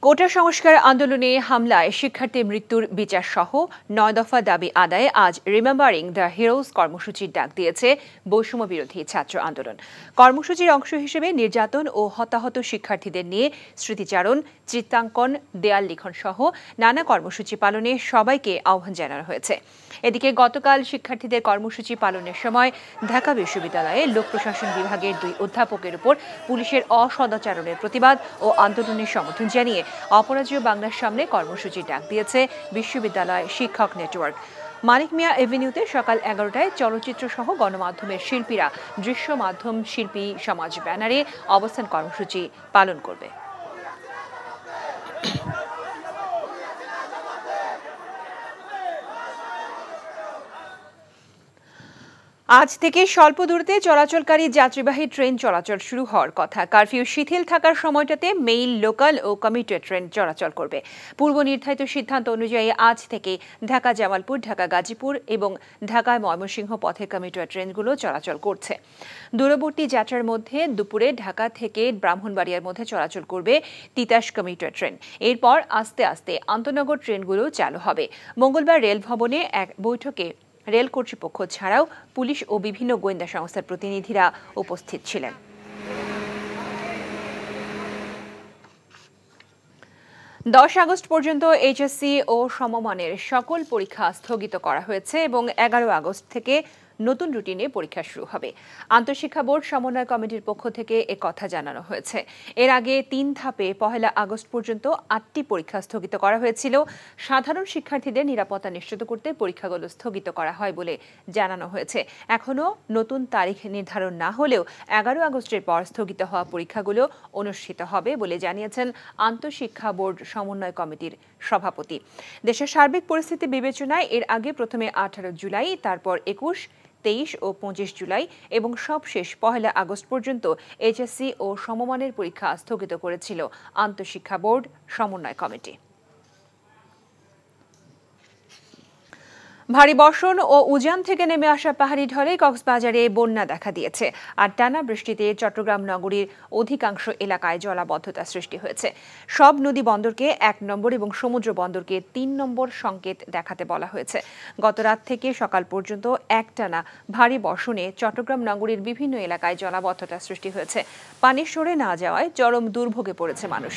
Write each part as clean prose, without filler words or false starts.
কোটা সংস্কার আন্দোলনে হামলায় শিক্ষার্থী মৃত্যুর বিচার সহ ৯ দফা দাবি আদায়ে আজ রিমেম্বারিং দ্য হিরোজ কর্মসূচির ডাক দিয়েছে বৈষম্য বিরোধী ছাত্র আন্দোলন। কর্মসূচির অংশ হিসেবে নির্যাতন ও হতাহত শিক্ষার্থীদের নিয়ে স্মৃতিচারণ, চিত্রাঙ্কন, দেয়াল লিখন সহ নানা কর্মসূচি পালনে সবাইকে আহ্বান জানানো হয়েছে। এদিকে গতকাল শিক্ষার্থীদের কর্মসূচি পালনের সময় ঢাকা বিশ্ববিদ্যালয়ে লোক প্রশাসন বিভাগের ২ অধ্যাপকের উপর পুলিশের অসদাচরণের প্রতিবাদ ও আন্দোলনের সমর্থন জানিয়ে অপরাজেয় বাংলার সামনে কর্মসূচির ডাক দিয়েছে বিশ্ববিদ্যালয় শিক্ষক নেটওয়ার্ক। মানিক মিয়া এভিনিউতে সকাল ১১টায় চলচ্চিত্র সহ গণমাধ্যমের শিল্পীরা দৃশ্য মাধ্যম শিল্পী সমাজ ব্যানারে অবস্থান কর্মসূচি পালন করবে। আজ থেকে স্বল্প দূরত্বে চলাচলকারী যাত্রীবাহী ট্রেন চলাচল শুরু হওয়ার কথা। কারফিউ শিথিল থাকার সময়টাতে মেইল, লোকাল ও কমিউটার ট্রেন চলাচল করবে। পূর্ব নির্ধারিত সিদ্ধান্ত অনুযায়ী আজ থেকে ঢাকা জামালপুর, ঢাকা গাজীপুর এবং ঢাকায় ময়মনসিংহ পথে কমিউটার ট্রেনগুলো চলাচল করছে। দূরবর্তী যাত্রার মধ্যে দুপুরে ঢাকা থেকে ব্রাহ্মণবাড়িয়ার মধ্যে চলাচল করবে তিতাস কমিউটার ট্রেন। এরপর আস্তে আস্তে আন্তনগর ট্রেনগুলো চালু হবে। মঙ্গলবার রেল ভবনে এক বৈঠকে রেল কর্তৃপক্ষ ছাড়াও পুলিশ ও বিভিন্ন গোয়েন্দা সংস্থার প্রতিনিধিরা উপস্থিত ছিলেন। ১০ আগস্ট পর্যন্ত এইচএসসি ও সমমানের সকল পরীক্ষা স্থগিত করা হয়েছে এবং ১১ আগস্ট থেকে নতুন রুটিনে পরীক্ষা শুরু হবে। আন্তঃশিক্ষা বোর্ড সমন্বয় কমিটির পক্ষ থেকে কথা জানানো হয়েছে। এর আগে ৩ ধাপে ১ আগস্ট পর্যন্ত ৮টি পরীক্ষা স্থগিত করা হয়েছিল। সাধারণ শিক্ষার্থীদের নিরাপত্তা নিশ্চিত করতে পরীক্ষাগুলো স্থগিত করা হয় বলে জানানো হয়েছে। এখনও নতুন তারিখ নির্ধারণ না হলেও ১১ আগস্টের পর স্থগিত হওয়া পরীক্ষাগুলো অনুষ্ঠিত হবে বলে জানিয়েছেন আন্তঃশিক্ষা বোর্ড সমন্বয় কমিটির সভাপতি। দেশের সার্বিক পরিস্থিতি বিবেচনায় এর আগে প্রথমে ১৮ জুলাই, তারপর ২১, ২৩ ও ২৫ জুলাই এবং সবশেষ ১ আগস্ট পর্যন্ত এইচএসসি ও সমমানের পরীক্ষা স্থগিত করেছিল আন্তঃশিক্ষা বোর্ড সমন্বয় কমিটি। ভারী বর্ষণ ও উজান থেকে নেমে আসা পাহাড়ি ঢলে কক্সবাজারে বন্যা দেখা দিয়েছে। আর টানা বৃষ্টিতে চট্টগ্রাম নগরীর অধিকাংশ এলাকায় জলাবদ্ধতা সৃষ্টি হয়েছে। সব নদী বন্দরকে ১ নম্বর এবং সমুদ্র বন্দরকে ৩ নম্বর সংকেত দেখাতে বলা হয়েছে। গত রাত থেকে সকাল পর্যন্ত একটানা ভারী বর্ষণে চট্টগ্রাম নগরীর বিভিন্ন এলাকায় জলাবদ্ধতা সৃষ্টি হয়েছে। পানি সরে না যাওয়ায় চরম দুর্ভোগে পড়েছে মানুষ।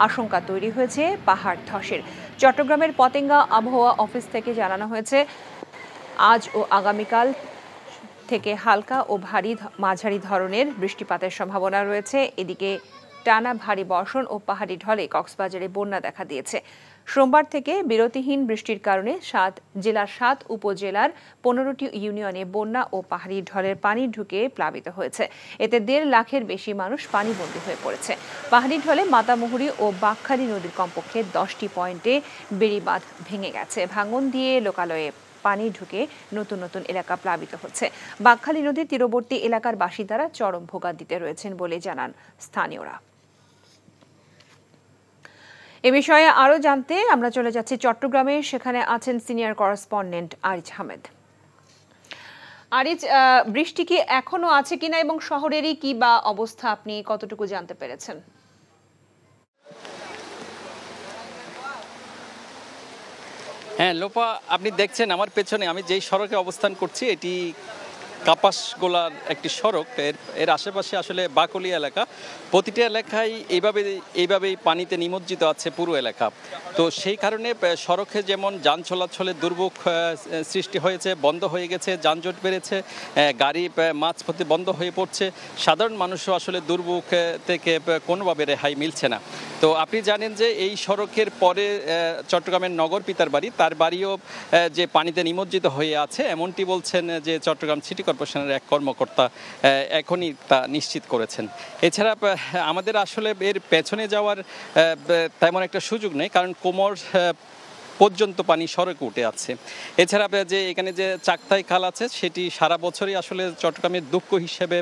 আশঙ্কা তৈরি হয়েছে পাহাড় ধসের। চট্টগ্রামের পতেঙ্গা আবহাওয়া অফিস থেকে জানানো হয়েছে, আজ ও আগামীকাল থেকে হালকা ও মাঝারি ধরনের বৃষ্টিপাতের সম্ভাবনা রয়েছে। এদিকে টানা ভারী বর্ষণ ও পাহাড়ি ঢলে কক্সবাজারে বন্যা দেখা দিয়েছে। সোমবার থেকে বিরতিহীন বৃষ্টির কারণে জেলার ৭ উপজেলার ১৫টি ইউনিয়নে বন্যা ও পাহাড়ি ঢলের পানি ঢুকে প্লাবিত হয়েছে। এতে ১.৫ লাখের বেশি মানুষ পানিবন্দী হয়ে পড়েছে। পাহাড়ি ঢলে মাতামুহুরী ও বাঁকখালী নদীর কমপক্ষে ১০টি পয়েন্টে বেড়িবাঁধ ভেঙে গেছে। ভাঙন দিয়ে লোকালয়ে পানি ঢুকে নতুন নতুন এলাকা প্লাবিত হচ্ছে। বাঁকখালী নদীর তীরবর্তী এলাকার বাসিন্দারা চরম ভোগান্তিতে রয়েছেন বলে জানান স্থানীয়রা। এ বিষয়ে আরো জানতে আমরা চলে যাচ্ছি চট্টগ্রামে। সেখানে আছেন সিনিয়র করেসপন্ডেন্ট আরিজ আহমেদ। আরিজ, বৃষ্টি কি এখনো আছে কিনা এবং শহরেরই কি বা অবস্থা, আপনি কতটুকু জানতে পেরেছেন? হ্যাঁ লোপা, আপনি দেখছেন আমার পেছনে আমি যেই সড়কে অবস্থান করছি এটি কাপাসগোলার একটি সড়ক। এর আশেপাশে আসলে বাকলি এলাকা। প্রতিটা এলাকায় এইভাবেই পানিতে নিমজ্জিত আছে পুরো এলাকা। তো সেই কারণে সড়কে যেমন যান চলাচলের দুর্ভোগ সৃষ্টি হয়েছে, বন্ধ হয়ে গেছে, যানজট বেড়েছে, গাড়ি মাঝপথে বন্ধ হয়ে পড়ছে। সাধারণ মানুষও আসলে দুর্ভোগ থেকে কোনোভাবে রেহাই মিলছে না। তো আপনি জানেন যে এই সড়কের পরে চট্টগ্রামের নগর পিতার বাড়ি, তার বাড়িও যে পানিতে নিমজ্জিত হয়ে আছে এমনটি বলছেন যে চট্টগ্রাম সিটি কর্পোরেশনের এক কর্মকর্তা এখনই তা নিশ্চিত করেছেন। এছাড়া আমাদের আসলে এর পেছনে যাওয়ার তেমন একটা সুযোগ নেই, কারণ কোমর পর্যন্ত পানি সড়কে উঠে আছে। এছাড়া যে এখানে যে চাকতাই খাল আছে সেটি সারা বছরই আসলে চট্টগ্রামের দুঃখ হিসেবে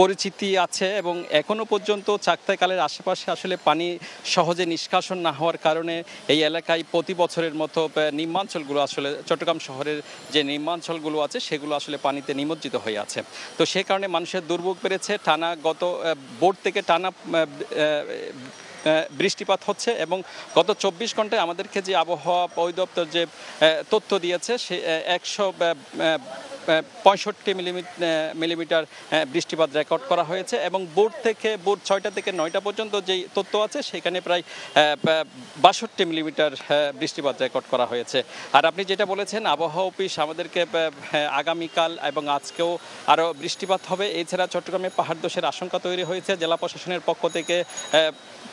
পরিচিতি আছে এবং এখনো পর্যন্ত চাকতাই খালের আশেপাশে আসলে পানি সহজে নিষ্কাশন না হওয়ার কারণে এই এলাকায় প্রতি বছরের মতো নিম্নাঞ্চলগুলো আসলে চট্টগ্রাম শহরের যে নিম্নাঞ্চলগুলো আছে সেগুলো আসলে পানিতে নিমজ্জিত হয়ে আছে। তো সেই কারণে মানুষের দুর্ভোগ বেড়েছে। গত বোর্ড থেকে টানা বৃষ্টিপাত হচ্ছে এবং গত 24 ঘন্টায় আমাদেরকে যে আবহাওয়া অধিদপ্তর যে তথ্য দিয়েছে সে 165 মিলিমিটার বৃষ্টিপাত রেকর্ড করা হয়েছে এবং ভোর 6টা থেকে 9টা পর্যন্ত যেই তথ্য আছে সেখানে প্রায় 62 মিলিমিটার বৃষ্টিপাত রেকর্ড করা হয়েছে। আর আপনি যেটা বলেছেন আবহাওয়া অফিস আমাদেরকে আগামীকাল এবং আজকেও আরও বৃষ্টিপাত হবে। এছাড়া চট্টগ্রামে পাহাড় ধসের আশঙ্কা তৈরি হয়েছে, জেলা প্রশাসনের পক্ষ থেকে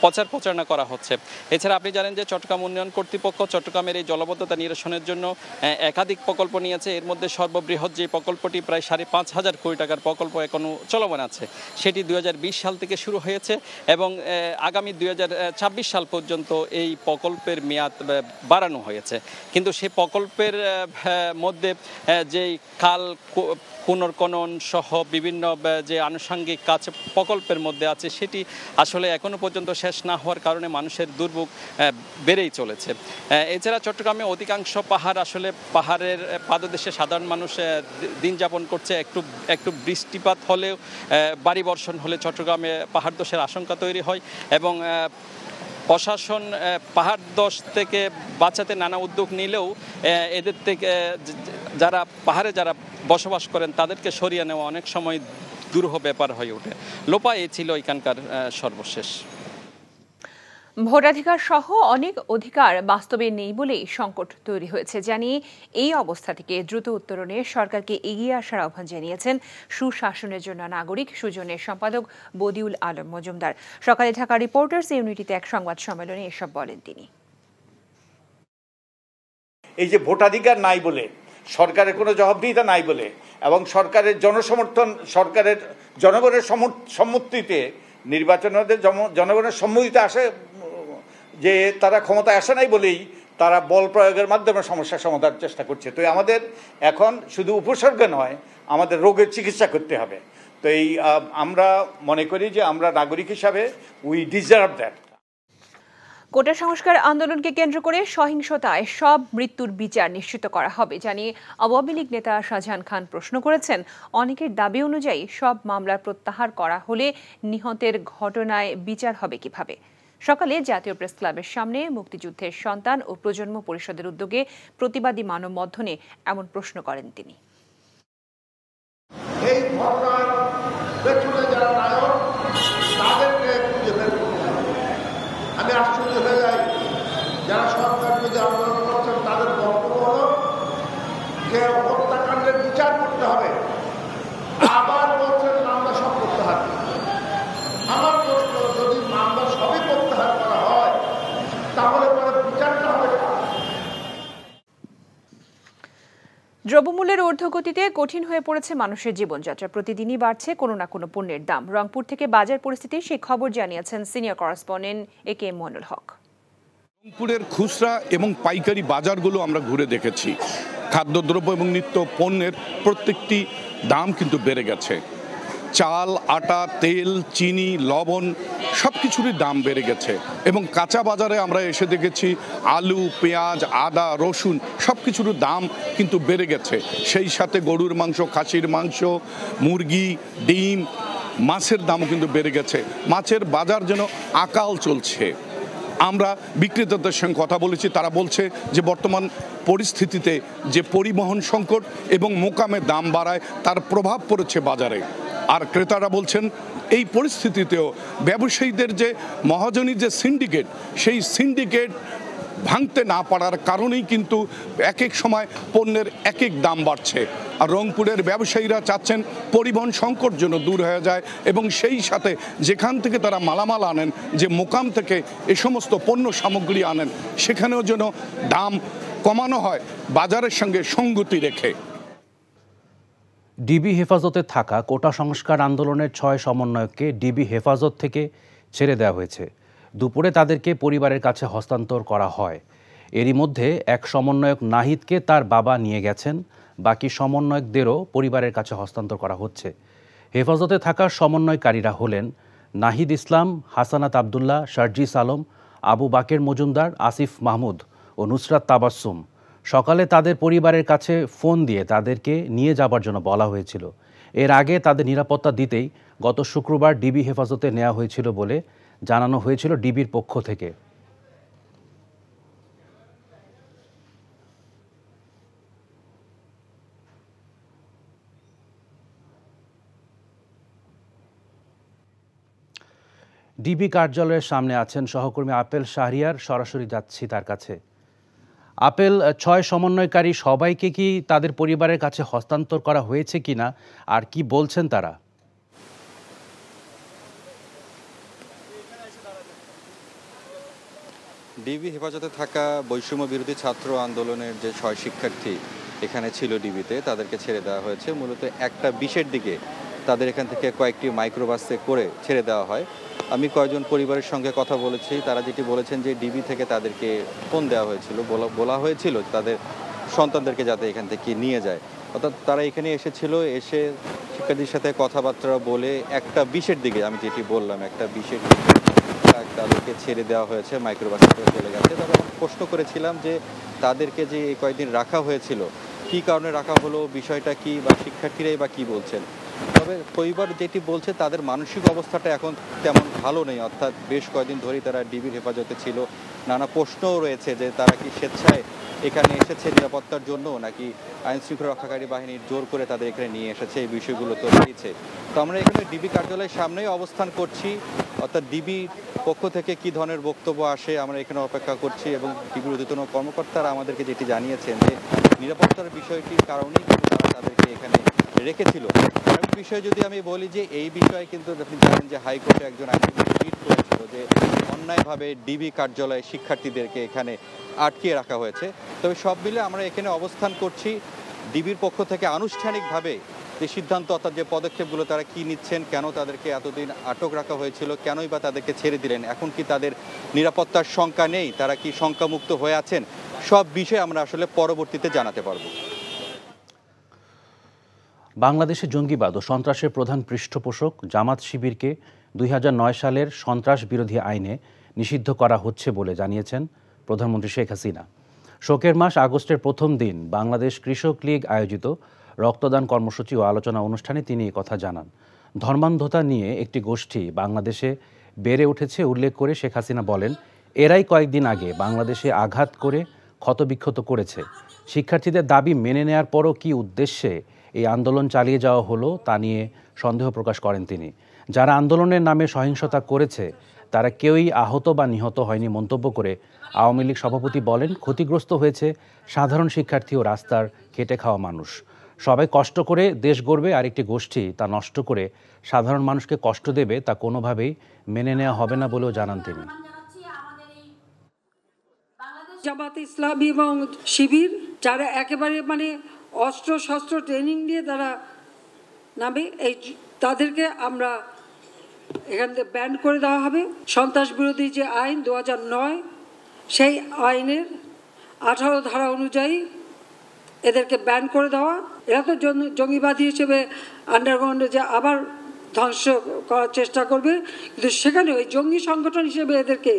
প্রচারণা করা হচ্ছে। এছাড়া আপনি জানেন যে চট্টগ্রাম উন্নয়ন কর্তৃপক্ষ চট্টগ্রামের এই জলাবদ্ধতা নিরসনের জন্য একাধিক প্রকল্প নিয়েছে। এর মধ্যে সর্ববৃহৎ যে প্রকল্পটি প্রায় 5,500 কোটি টাকার প্রকল্প এখনও চলমান আছে, সেটি 2020 সাল থেকে শুরু হয়েছে এবং আগামী 2026 সাল পর্যন্ত এই প্রকল্পের মেয়াদ বাড়ানো হয়েছে। কিন্তু সেই প্রকল্পের মধ্যে যেই খাল পুনর্খনন সহ বিভিন্ন যে আনুষঙ্গিক কাজ প্রকল্পের মধ্যে আছে সেটি আসলে এখনো পর্যন্ত শেষ না হওয়ার কারণে মানুষের দুর্ভোগ বেড়েই চলেছে। এছাড়া চট্টগ্রামে অধিকাংশ পাহাড়ের পাদদেশে সাধারণ মানুষ দিন যাপন করছে। একটু বৃষ্টিপাত হলেও বাড়ি বর্ষণ হলে চট্টগ্রামে পাহাড় ধসের আশঙ্কা তৈরি হয় এবং প্রশাসন পাহাড় ধস থেকে বাঁচাতে নানা উদ্যোগ নিলেও এদের থেকে যারা পাহাড়ে বসবাস করেন তাদেরকে সরিয়ে নেওয়া অনেক সময় দুরূহ ব্যাপার হয়ে ওঠে। লোপা এই ছিল এখানকার সর্বশেষ। ভোটাধিকার সহ অনেক অধিকার বাস্তবে নেই বলেই সংকট তৈরি হয়েছে জানিয়ে এই অবস্থা থেকে দ্রুত উত্তরণে সরকারকে এগিয়ে আসার আহ্বান জানিয়েছেন সুশাসনের জন্য নাগরিক সুজনের সম্পাদক বদিউল আলম মজুমদার। সকালে ঢাকা রিপোর্টার্স ইউনিটিতে এক সংবাদ সম্মেলনে এসব বলেন তিনি। এই যে ভোটাধিকার নাই বলে, সরকারের কোনো জবাবদিহিতা নাই বলে এবং সরকারের সরকারের জনগণের সম্মতিতে নির্বাচনের জনগণের সম্মতিতে আসে যে তারা ক্ষমতায় আসে নাই বলেই তারা বল প্রয়োগের মাধ্যমে সমস্যার সমাধানের চেষ্টা করছে। তো আমাদের এখন শুধু উপসর্গ নয়, আমাদের রোগের চিকিৎসা করতে হবে। তো আমরা মনে করি যে আমরা নাগরিক হিসাবে উই ডিজার্ভ দ্যাট। কোটা সংস্কার আন্দোলনকে কেন্দ্র করে সহিংসতায় সব মৃত্যুর বিচার নিশ্চিত করা হবে জানিয়ে আওয়ামী লীগ নেতা শাহজাহান খান প্রশ্ন করেছেন, অনেকের দাবি অনুযায়ী সব মামলা প্রত্যাহার করা হলে নিহতের ঘটনায় বিচার হবে কিভাবে? সকালে জাতীয় প্রেস ক্লাবের সামনে মুক্তিযুদ্ধের সন্তান ও প্রজন্ম পরিষদের উদ্যোগে প্রতিবাদী মানববন্ধনে এমন প্রশ্ন করেন তিনি। এই ঘটনার পেছনে যারা নায়ক তাদেরকে খুঁজে বের করতে হবে। আমি আশ্চর্য হয়ে যাই যারা সরকার বিরোধী আন্দোলন করছেন তাদের বক্তব্য হল যে হত্যাকাণ্ডের বিচার করতে হবে, আবার বলছেন মামলা সব প্রত্যাহার। আমার প্রশ্ন, যদি মামলা সবই প্রত্যাহার করা হয় তাহলে পরে বিচারটা হবে। দ্রব্যমূল্যের ঊর্ধ্বগতিতে কঠিন হয়ে পড়েছে মানুষের জীবনযাত্রা। প্রতিদিনই বাড়ছে কোনো না কোনো পণ্যের দাম। রংপুর থেকে বাজার পরিস্থিতির সেই খবর জানিয়েছেন senior correspondent AK Moinul Haque. রংপুরের খুচরা এবং পাইকারি বাজারগুলো আমরা ঘুরে দেখেছি। খাদ্যদ্রব্য এবং নিত্য পণ্যের প্রত্যেকটি দাম কিন্তু বেড়ে গেছে। চাল, আটা, তেল, চিনি, লবণ সব কিছুরই দাম বেড়ে গেছে এবং কাঁচা বাজারে আমরা এসে দেখেছি আলু, পেঁয়াজ, আদা, রসুন সব কিছুর দাম কিন্তু বেড়ে গেছে। সেই সাথে গরুর মাংস, খাসির মাংস, মুরগি, ডিম, মাছের দামও কিন্তু বেড়ে গেছে। মাছের বাজার যেন আকাল চলছে। আমরা বিক্রেতাদের সঙ্গে কথা বলেছি, তারা বলছে যে বর্তমান পরিস্থিতিতে যে পরিবহন সংকট এবং মোকামে দাম বাড়ায় তার প্রভাব পড়েছে বাজারে। আর ক্রেতারা বলছেন এই পরিস্থিতিতেও ব্যবসায়ীদের যে মহাজনী যে সিন্ডিকেট, সেই সিন্ডিকেট ভাঙতে না পারার কারণেই কিন্তু এক এক সময় পণ্যের এক এক দাম বাড়ছে। আর রংপুরের ব্যবসায়ীরা চাচ্ছেন পরিবহন সংকট যেন দূর হয়ে যায় এবং সেই সাথে যেখান থেকে তারা মালামাল আনেন, যে মোকাম থেকে এ সমস্ত পণ্য সামগ্রী আনেন, সেখানেও যেন দাম কমানো হয় বাজারের সঙ্গে সঙ্গতি রেখে। ডিবি হেফাজতে থাকা কোটা সংস্কার আন্দোলনের 6 সমন্বয়ককে ডিবি হেফাজত থেকে ছেড়ে দেওয়া হয়েছে। দুপুরে তাদেরকে পরিবারের কাছে হস্তান্তর করা হয়। এরই মধ্যে এক সমন্বয়ক নাহিদকে তার বাবা নিয়ে গেছেন। বাকি সমন্বয়কদেরও পরিবারের কাছে হস্তান্তর করা হচ্ছে। হেফাজতে থাকা সমন্বয়কারীরা হলেন নাহিদ ইসলাম, হাসানাত আবদুল্লাহ, শারজিস আলম, আবু বাকের মজুমদার, আসিফ মাহমুদ ও নুসরাত তাবাসসুম। সকালে তাদের পরিবারের কাছে ফোন দিয়ে তাদেরকে নিয়ে যাবার জন্য বলা হয়েছিল। এর আগে তাদের নিরাপত্তা দিতেই গত শুক্রবার ডিবি হেফাজতে নেওয়া হয়েছিল বলে জানানো হয়েছিল ডিবির পক্ষ থেকে। ডিবি কার্যালয়ের সামনে আছেন সহকর্মী আপেল শাহরিয়ার, সরাসরি যাচ্ছি তার কাছে। আপেল, 6 সমন্বয়কারী সবাইকে কি তাদের পরিবারের কাছে হস্তান্তর করা হয়েছে কিনা আর কি বলছেন তারা? ডিবি হেফাজতে থাকা বৈষম্য বিরোধী ছাত্র আন্দোলনের যে 6 শিক্ষার্থী এখানে ছিল ডিবিতে, তাদেরকে ছেড়ে দেওয়া হয়েছে। মূলত একটা বিশের দিকে তাদের এখান থেকে কয়েকটি মাইক্রোবাসে করে ছেড়ে দেওয়া হয়। আমি কয়েকজন পরিবারের সঙ্গে কথা বলেছি, তারা যেটি বলেছেন যে ডিবি থেকে তাদেরকে ফোন দেওয়া হয়েছিল, বলা হয়েছিল তাদের সন্তানদেরকে যাতে এখান থেকে নিয়ে যায়। অর্থাৎ তারা এখানে এসেছিল, এসে শিক্ষার্থীর সাথে কথাবার্তা বলে একটা বিশের দিকে, আমি যেটি বললাম একটা বিশের দিকে তাদেরকে ছেড়ে দেওয়া হয়েছে, মাইক্রোবাসে চলে গেছে। তবে আমি প্রশ্ন করেছিলাম যে তাদেরকে যে এই কয়েকদিন রাখা হয়েছিল, কী কারণে রাখা হলো, বিষয়টা কি, বা শিক্ষার্থীরাই বা কী বলছেন। তবে পরিবার যেটি বলছে তাদের মানসিক অবস্থাটা এখন তেমন ভালো নেই, অর্থাৎ বেশ কয়েকদিন ধরেই তারা ডিবির হেফাজতে ছিল। নানা প্রশ্নও রয়েছে যে তারা কি স্বেচ্ছায় এখানে এসেছে নিরাপত্তার জন্য, নাকি আইন শৃঙ্খলা রক্ষাকারী বাহিনীর জোর করে তাদের এখানে নিয়ে এসেছে, এই বিষয়গুলো তো রয়েছে। তো আমরা এখানে ডিবি কার্যালয়ের সামনেই অবস্থান করছি, অর্থাৎ ডিবির পক্ষ থেকে কী ধরনের বক্তব্য আসে আমরা এখানে অপেক্ষা করছি। এবং ডিবির ঊর্ধ্বতন কর্মকর্তারা আমাদেরকে যেটি জানিয়েছেন যে নিরাপত্তার বিষয়টির কারণেই কিন্তু তারা তাদেরকে এখানে রেখেছিল। আরেকটি বিষয় যদি আমি বলি যে এই বিষয়ে কিন্তু আপনি জানেন যে হাইকোর্টে একজন আইনজীবী টুইট করেছিল যে অন্যায়ভাবে ডিবি কার্যালয়ে শিক্ষার্থীদেরকে এখানে আটকিয়ে রাখা হয়েছে। তবে সব মিলে আমরা এখানে অবস্থান করছি। ডিবির পক্ষ থেকে আনুষ্ঠানিকভাবে যে সিদ্ধান্ত, অর্থাৎ যে পদক্ষেপগুলো তারা কি নিচ্ছেন, কেন তাদেরকে এতদিন আটক রাখা হয়েছিল, কেনই বা তাদেরকে ছেড়ে দিলেন, এখন কি তাদের নিরাপত্তার শঙ্কা নেই, তারা কি শঙ্কামুক্ত হয়ে আছেন, সব বিষয়ে আমরা আসলে পরবর্তীতে জানাতে পারব। বাংলাদেশে জঙ্গিবাদ ও সন্ত্রাসের প্রধান পৃষ্ঠপোষক জামাত শিবিরকে 2009 সালের সন্ত্রাস বিরোধী আইনে নিষিদ্ধ করা হচ্ছে বলে জানিয়েছেন প্রধানমন্ত্রী শেখ হাসিনা। শোকের মাস আগস্টের প্রথম দিন বাংলাদেশ কৃষক লীগ আয়োজিত রক্তদান কর্মসূচি ও আলোচনা অনুষ্ঠানে তিনি এই কথা জানান। ধর্মান্ধতা নিয়ে একটি গোষ্ঠী বাংলাদেশে বেড়ে উঠেছে উল্লেখ করে শেখ হাসিনা বলেন, এরাই কয়েকদিন আগে বাংলাদেশে আঘাত করে ক্ষতবিক্ষত করেছে। শিক্ষার্থীদের দাবি মেনে নেয়ার পরও কী উদ্দেশ্যে এই আন্দোলন চালিয়ে যাওয়া হলো তা নিয়ে সন্দেহ প্রকাশ করেন তিনি। যারা আন্দোলনের নামে সহিংসতা করেছে তারা কেউই আহত বা নিহত হয়নি মন্তব্য করে আওয়ামী লীগ সভাপতি বলেন, ক্ষতিগ্রস্ত হয়েছে সাধারণ শিক্ষার্থী ও রাস্তার খেটে খাওয়া মানুষ। সবাই কষ্ট করে দেশ গড়বে, আর একটি গোষ্ঠী তা নষ্ট করে সাধারণ মানুষকে কষ্ট দেবে, তা কোনোভাবেই মেনে নেওয়া হবে না বলেও জানান তিনি। জামাত ইসলামী এবং শিবির যারা একেবারে অস্ত্র শস্ত্র ট্রেনিং দিয়ে তারা নামে, এই তাদেরকে আমরা এখান থেকে ব্যান করে দেওয়া হবে। সন্ত্রাস বিরোধী যে আইন 2009, সেই আইনের 18 ধারা অনুযায়ী এদেরকে ব্যান করে দেওয়া। এরা তো জঙ্গিবাদী হিসেবে আন্ডারগ্রাউন্ডে যে আবার ধ্বংস করার চেষ্টা করবে, কিন্তু সেখানে ওই জঙ্গি সংগঠন হিসেবে এদেরকে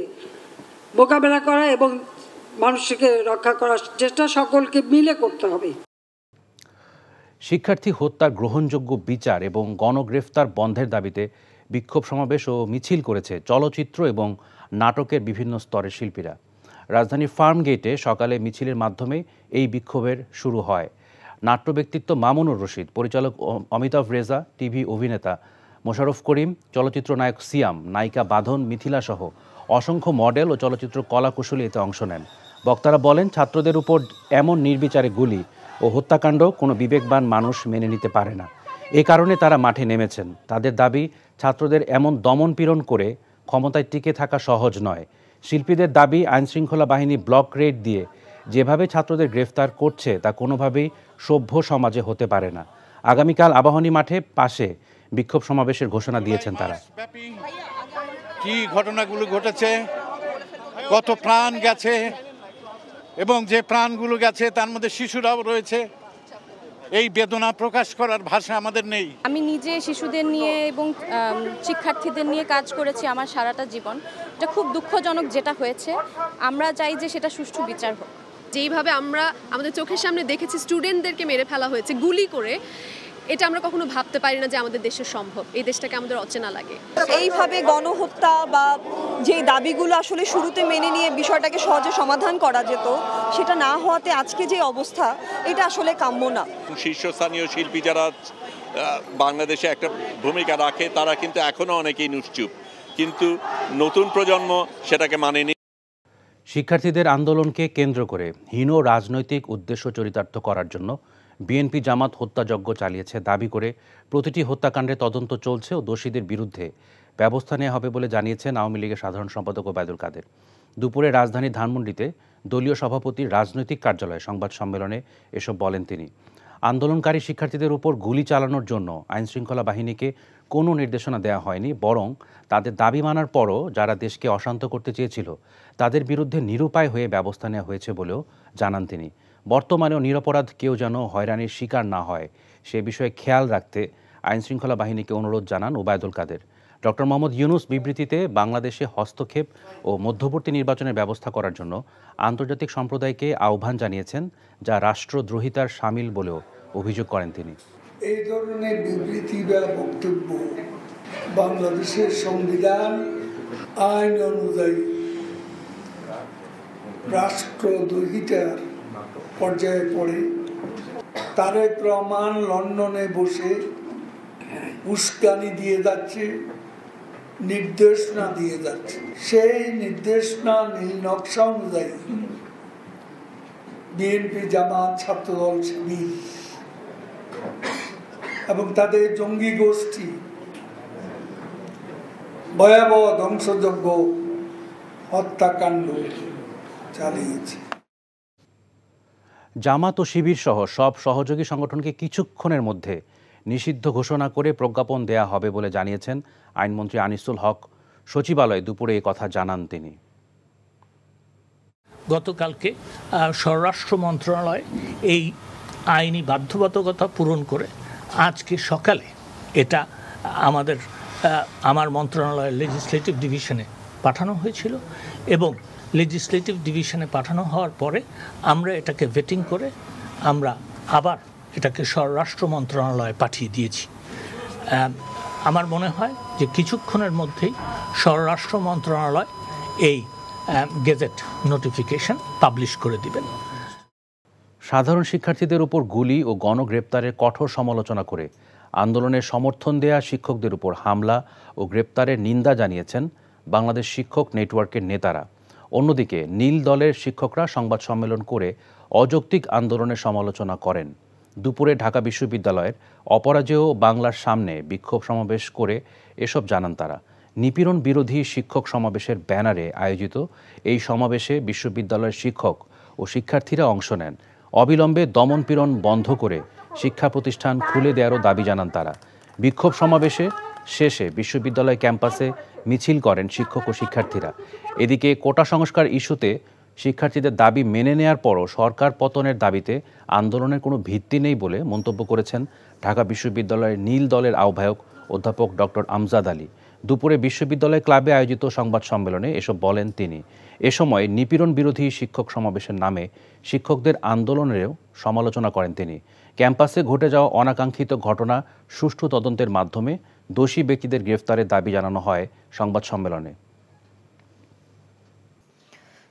মোকাবেলা করা এবং মানুষকে রক্ষা করার চেষ্টা সকলকে মিলে করতে হবে। শিক্ষার্থী হত্যার গ্রহণযোগ্য বিচার এবং গণগ্রেফতার বন্ধের দাবিতে বিক্ষোভ সমাবেশ ও মিছিল করেছে চলচ্চিত্র এবং নাটকের বিভিন্ন স্তরের শিল্পীরা। রাজধানীর ফার্ম গেটে সকালে মিছিলের মাধ্যমে এই বিক্ষোভের শুরু হয়। নাট্য ব্যক্তিত্ব মামুনুর রশিদ, পরিচালক অমিতাভ রেজা, টিভি অভিনেতা মোশাররফ করিম, চলচ্চিত্র নায়ক সিয়াম, নায়িকা বাঁধন মিথিলা সহ অসংখ্য মডেল ও চলচ্চিত্র কলাকুশলী এতে অংশ নেন। বক্তারা বলেন, ছাত্রদের উপর এমন নির্বিচারে গুলি ও হত্যাকাণ্ড কোনো বিবেকবান মানুষ মেনে নিতে পারে না। এ কারণে তারা মাঠে নেমেছেন। তাদের দাবি, ছাত্রদের এমন দমন পীড়ন করে ক্ষমতায় টিকে থাকা সহজ নয়। শিল্পীদের দাবি, আইনশৃঙ্খলা বাহিনী ব্লক রেড দিয়ে যেভাবে ছাত্রদের গ্রেফতার করছে তা কোনোভাবেই সভ্য সমাজে হতে পারে না। আগামীকাল আবাহনী মাঠে পাশে বিক্ষোভ সমাবেশের ঘোষণা দিয়েছেন তারা। কি ঘটনাগুলো ঘটেছে, কত প্রাণ গেছে, এবং যে প্রাণগুলো গেছে তার মধ্যে শিশুরাও রয়েছে, এই বেদনা প্রকাশ করার ভাষা আমাদের নেই। আমি নিজে শিশুদের নিয়ে এবং শিক্ষার্থীদের নিয়ে কাজ করেছি আমার সারাটা জীবন। এটা খুব দুঃখজনক যেটা হয়েছে। আমরা চাই যে সেটা সুষ্ঠু বিচার হোক। যেইভাবে আমরা আমাদের চোখের সামনে দেখেছি স্টুডেন্টদেরকে মেরে ফেলা হয়েছে গুলি করে, এটা আমরা কখনো ভাবতে পারি না যে আমাদের দেশে সম্ভব, এই দেশটাকে আমাদের অচেনা লাগে। এইভাবে গণহত্যা বা যে দাবিগুলো আসলে শুরুতে মেনে নিয়ে বিষয়টাকে সহজে সমাধান করা যেত, সেটা না হওয়াতে আজকে যে অবস্থা, এটা আসলে কাম্য না। শীর্ষস্থানীয় শিল্পী যারা বাংলাদেশে একটা ভূমিকা রাখে তারা কিন্তু এখনো অনেকেই নিশ্চুপ, কিন্তু নতুন প্রজন্ম সেটাকে মানেনি। শিক্ষার্থীদের আন্দোলনকে কেন্দ্র করে হীন রাজনৈতিক উদ্দেশ্য চরিতার্থ করার জন্য বিএনপি জামাত হত্যাযজ্ঞ চালিয়েছে দাবি করে প্রতিটি হত্যাকাণ্ডে তদন্ত চলছে ও দোষীদের বিরুদ্ধে ব্যবস্থা নেওয়া হবে বলে জানিয়েছেন আওয়ামী লীগের সাধারণ সম্পাদক ওবায়দুল কাদের। দুপুরে রাজধানীর ধানমন্ডিতে দলীয় সভাপতির রাজনৈতিক কার্যালয়ে সংবাদ সম্মেলনে এসব বলেন তিনি। আন্দোলনকারী শিক্ষার্থীদের উপর গুলি চালানোর জন্য আইনশৃঙ্খলা বাহিনীকে কোনো নির্দেশনা দেওয়া হয়নি, বরং তাদের দাবি মানার পরও যারা দেশকে অশান্ত করতে চেয়েছিল তাদের বিরুদ্ধে নিরুপায় হয়ে ব্যবস্থা নেওয়া হয়েছে বলেও জানান তিনি। বর্তমানেও নিরপরাধ কেউ যেন হয়রানির শিকার না হয় সে বিষয়ে খেয়াল রাখতে আইনশৃঙ্খলা বাহিনীকে অনুরোধ জানান ওবায়দুল কাদের। ডক্টর মোহাম্মদ ইউনূস বিবৃতিতে বাংলাদেশে হস্তক্ষেপ ও মধ্যবর্তী নির্বাচনের ব্যবস্থা করার জন্য আন্তর্জাতিক সম্প্রদায়কে আহ্বান জানিয়েছেন, যা রাষ্ট্রদ্রোহিতার শামিল বলেও অভিযোগ করেন তিনি। এই ধরনের বিবৃতি বা বক্তব্য বাংলাদেশের সংবিধান আইন অনুযায়ী রাষ্ট্রদ্রোহিতার পর্যায়ে পড়ে। তারেক রহমান লন্ডনে বসে উস্কানি দিয়ে যাচ্ছে, নির্দেশনা দিয়ে যাচ্ছে। সেই নির্দেশনা নীল নকশা অনুযায়ী বিএনপি জামাত ছাত্রদল শিবির এবং তাদের জঙ্গি গোষ্ঠী ভয়াবহ ধ্বংসযজ্ঞ হত্যাকাণ্ড চালিয়েছে। জামাত ও শিবির সহ সব সহযোগী সংগঠনকে কিছুক্ষণের মধ্যে নিষিদ্ধ ঘোষণা করে প্রজ্ঞাপন দেয়া হবে বলে জানিয়েছেন আইনমন্ত্রী আনিসুল হক। সচিবালয়ে দুপুরে এই কথা জানান তিনি। গতকালকে স্বরাষ্ট্র মন্ত্রণালয় এই আইনি বাধ্যবাধকতা পূরণ করে আজকে সকালে এটা আমার মন্ত্রণালয়ের লেজিসলেটিভ ডিভিশনে পাঠানো হয়েছিল এবং লেজিসলেটিভ ডিভিশনে পাঠানো হওয়ার পরে আমরা এটাকে ভেটিং করে আমরা আবার এটাকে স্বরাষ্ট্র মন্ত্রণালয়ে পাঠিয়ে দিয়েছি। আমার মনে হয় যে কিছুক্ষণের মধ্যেই স্বরাষ্ট্র মন্ত্রণালয় এই গেজেট নোটিফিকেশন পাবলিশ করে দিবেন। সাধারণ শিক্ষার্থীদের উপর গুলি ও গণগ্রেপ্তারের কঠোর সমালোচনা করে আন্দোলনের সমর্থন দেয়া শিক্ষকদের উপর হামলা ও গ্রেপ্তারের নিন্দা জানিয়েছেন বাংলাদেশ শিক্ষক নেটওয়ার্কের নেতারা। অন্যদিকে নীল দলের শিক্ষকরা সংবাদ সম্মেলন করে অযৌক্তিক আন্দোলনের সমালোচনা করেন। দুপুরে ঢাকা বিশ্ববিদ্যালয়ের অপরাজেয় বাংলার সামনে বিক্ষোভ সমাবেশ করে এসব জানান তারা। নিপীড়ন বিরোধী শিক্ষক সমাবেশের ব্যানারে আয়োজিত এই সমাবেশে বিশ্ববিদ্যালয়ের শিক্ষক ও শিক্ষার্থীরা অংশ নেন। অবিলম্বে দমনপীড়ন বন্ধ করে শিক্ষা প্রতিষ্ঠান খুলে দেওয়ারও দাবি জানান তারা। বিক্ষোভ সমাবেশে শেষে বিশ্ববিদ্যালয় ক্যাম্পাসে মিছিল করেন শিক্ষক ও শিক্ষার্থীরা। এদিকে কোটা সংস্কার ইস্যুতে শিক্ষার্থীদের দাবি মেনে নেয়ার পরও সরকার পতনের দাবিতে আন্দোলনের কোনো ভিত্তি নেই বলে মন্তব্য করেছেন ঢাকা বিশ্ববিদ্যালয়ের নীল দলের আহ্বায়ক অধ্যাপক ডক্টর আমজাদ আলী। দুপুরে বিশ্ববিদ্যালয় ক্লাবে আয়োজিত সংবাদ সম্মেলনে এসব বলেন তিনি। এ সময় নিপীড়ন বিরোধী শিক্ষক সমাবেশের নামে শিক্ষকদের আন্দোলনেরও সমালোচনা করেন তিনি। ক্যাম্পাসে ঘটে যাওয়া অনাকাঙ্ক্ষিত ঘটনা সুষ্ঠু তদন্তের মাধ্যমে দোষী ব্যক্তিদের গ্রেফতারের দাবি জানানো হয় সংবাদ সম্মেলনে।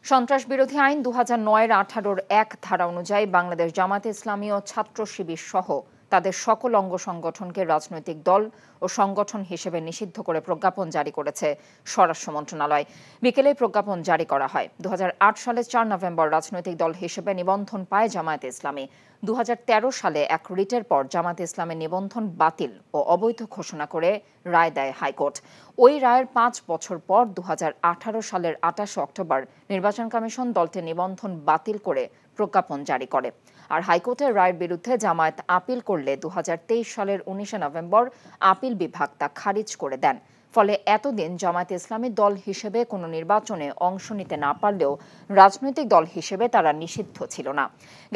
সন্ত্রাস বিরোধী আইন 2009-এর 18-র 1 ধারা অনুযায়ী বাংলাদেশ জামাতে ইসলামী ও ছাত্র শিবির সহ তাদের সকল অঙ্গ সংগঠনকে রাজনৈতিক দল ও সংগঠন হিসেবে নিষিদ্ধ করে প্রজ্ঞাপন জারি করেছে স্বরাষ্ট্র মন্ত্রণালয়। বিকেলে প্রজ্ঞাপন জারি করা হয়। 2008 সালে 4 নভেম্বর রাজনৈতিক দল হিসেবে নিবন্ধন পায় জামায়াতে ইসলামী। 2013 সালে এক রিটের পর জামায়াতে ইসলামের নিবন্ধন বাতিল ও অবৈধ ঘোষণা করে রায় দেয় হাইকোর্ট। ওই রায়ের 5 বছর পর 2018 সালের 28 অক্টোবর নির্বাচন কমিশন দলটির নিবন্ধন বাতিল করে প্রজ্ঞাপন জারি করে। আর হাইকোর্টের রায়ের বিরুদ্ধে জামায়াত আপিল করলে 2023 সালের 19 নভেম্বর আপিল বিভাগ তা খারিজ করে দেন। ফলে এতদিন জামায়াতে ইসলামী দল হিসেবে কোনো নির্বাচনে অংশ নিতে না পারলেও রাজনৈতিক দল হিসেবে তারা নিষিদ্ধ ছিল না।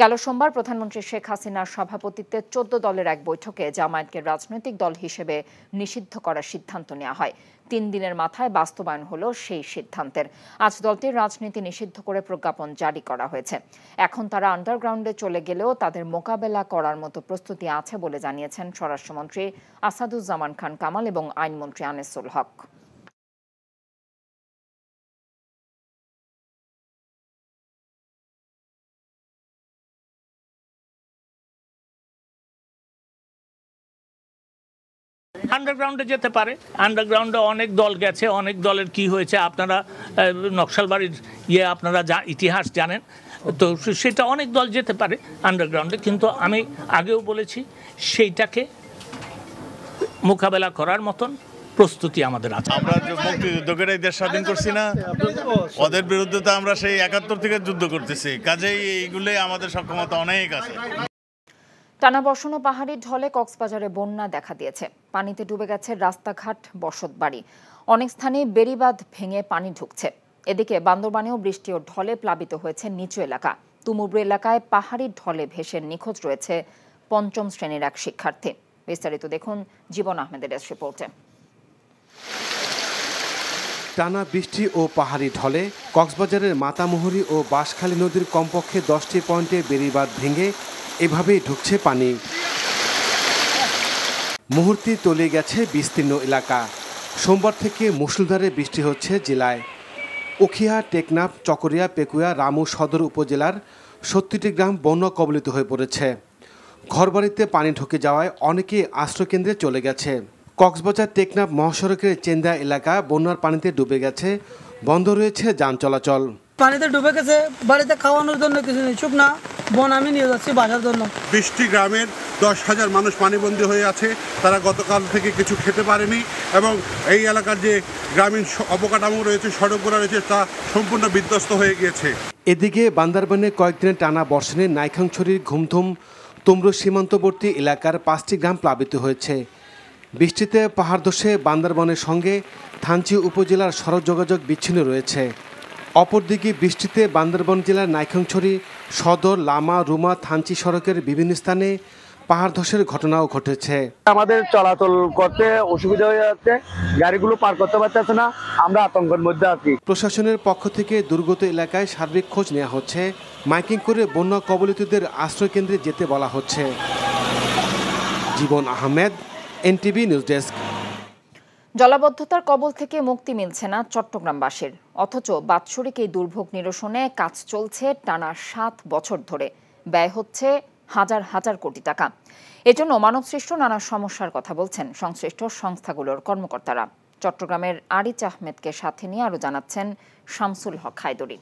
গেল সোমবার প্রধানমন্ত্রী শেখ হাসিনার সভাপতিত্বে 14 দলের এক বৈঠকে জামায়াতকে রাজনৈতিক দল হিসেবে নিষিদ্ধ করার সিদ্ধান্ত নেওয়া হয়। 3 দিনের মাথায় বাস্তবায়ন হলো সেই সিদ্ধান্তের। আজ দলটির রাজনীতি নিষিদ্ধ করে প্রজ্ঞাপন জারি করা হয়েছে। এখন তারা আন্ডারগ্রাউন্ডে চলে গেলেও তাদের মোকাবেলা করার মতো প্রস্তুতি আছে বলে জানিয়েছেন স্বরাষ্ট্রমন্ত্রী আসাদুজ্জামান খান কামাল এবং আইনমন্ত্রী আনিসুল হক। আন্ডারগ্রাউন্ডে যেতে পারে। আন্ডারগ্রাউন্ডে অনেক দল গেছে, অনেক দলের কি হয়েছে আপনারা নকশালবাড়ির আপনারা ইতিহাস জানেন, তো সেটা অনেক দল যেতে পারে আন্ডারগ্রাউন্ডে, কিন্তু আমি আগেও বলেছি সেইটাকে মোকাবেলা করার মতন প্রস্তুতি আমাদের আছে। আমরা যে মুক্তিযুদ্ধকেরাই দেশ স্বাধীন করছি না, ওদের বিরুদ্ধে তো আমরা সেই 71 থেকে যুদ্ধ করতেছি, কাজেই এইগুলোই আমাদের সক্ষমতা অনেক আছে। টানা বর্ষণ ও পাহাড়ি ঢলে কক্সবাজারে বন্যা দেখা দিয়েছে। পানিতে ডুবে গেছে রাস্তাঘাট, বসতবাড়ি। অনেক স্থানে বেড়িবাঁধ ভেঙে পানি ঢুকছে। এদিকে বান্দরবানেও বৃষ্টি ও ঢলে প্লাবিত হয়েছে নিচু এলাকা। তুমুরু এলাকায় পাহাড়ি ঢলে ভেসে নিখোঁজ রয়েছে 5ম শ্রেণীর এক শিক্ষার্থী। বিস্তারিত দেখুন জীবন আহমেদের রিপোর্টে। টানা বৃষ্টি ও পাহাড়ি ঢলে কক্সবাজারের মাতামুহুরী ও বাঁশখালী নদীর কমপক্ষে 10টি পয়েন্টে বেড়িবাঁধ ভেঙে এভাবেই ঢুকছে পানি। মুহূর্তে তলিয়ে গেছে বিস্তীর্ণ এলাকা। সোমবার থেকে মুষলধারে বৃষ্টি হচ্ছে জেলায়। উখিয়া, টেকনাফ, চকরিয়া, পেকুয়া, রামু সদর উপজেলার 70টি গ্রাম বন্যা কবলিত হয়ে পড়েছে। ঘরবাড়িতে পানি ঢুকে যাওয়ায় অনেকেই আশ্রয়কেন্দ্রে চলে গেছে। কক্সবাজার টেকনাফ মহাসড়কের চেন্দা এলাকা বন্যার পানিতে ডুবে গেছে, বন্ধ রয়েছে যান চলাচল। পানিতে ডুবে গেছে, বাড়িতে খাওয়ানোর জন্য কিছু নেই, শুকনা বন আমি নিয়ে যাচ্ছি বাসার জন্য। 20টি গ্রামের 10,000 মানুষ পানিবন্দী হয়ে আছে। তারা গতকাল থেকে কিছু খেতে পারেনি এবং এই এলাকার যে গ্রামীণ অবকাঠামো রয়েছে, সড়কগুলো রয়েছে, তা সম্পূর্ণ বিধ্বস্ত হয়ে গিয়েছে। এদিকে বান্দরবানে কয়েকদিনের টানা বর্ষণে নাইখাংছড়ির ঘুমধুম তুমরু সীমান্তবর্তী এলাকার 5টি গ্রাম প্লাবিত হয়েছে। বৃষ্টিতে পাহাড় ধসে বান্দরবানের সঙ্গে থানচি উপজেলার সড়ক যোগাযোগ বিচ্ছিন্ন রয়েছে। অপরদিকে বৃষ্টিতে বান্দরবান জেলার নাইখাংছড়ি সদর, লামা, রুমা, থানচি সড়কের বিভিন্ন স্থানে পাহাড় ধসের ঘটনাও ঘটেছে। আমাদের চলাচল করতে অসুবিধা হয়ে যাচ্ছে, গাড়িগুলো পার করতে পারতেছে না, আমরা আতঙ্কের মধ্যে আছি। প্রশাসনের পক্ষ থেকে দুর্গত এলাকায় সার্বিক খোঁজ নেওয়া হচ্ছে। মাইকিং করে বন্যা কবলিতদের আশ্রয়কেন্দ্রে যেতে বলা হচ্ছে। জীবন আহমেদ, এনটিভি নিউজ ডেস্ক। জলাবদ্ধতার কবল থেকে মুক্তি মিলছে না চট্টগ্রামবাসীর, অথচ বাৎসরিক এই দুর্ভোগ নিরসনে কাজ চলছে টানা 7 বছর ধরে। ব্যয় হচ্ছে হাজার হাজার কোটি টাকা। এজন্য মানবসৃষ্ট নানা সমস্যার কথা বলছেন সংশ্লিষ্ট সংস্থাগুলোর কর্মকর্তারা। চট্টগ্রামের আরিচ আহমেদকে সাথে নিয়ে আরো জানাচ্ছেন শামসুল হক হায়দরি।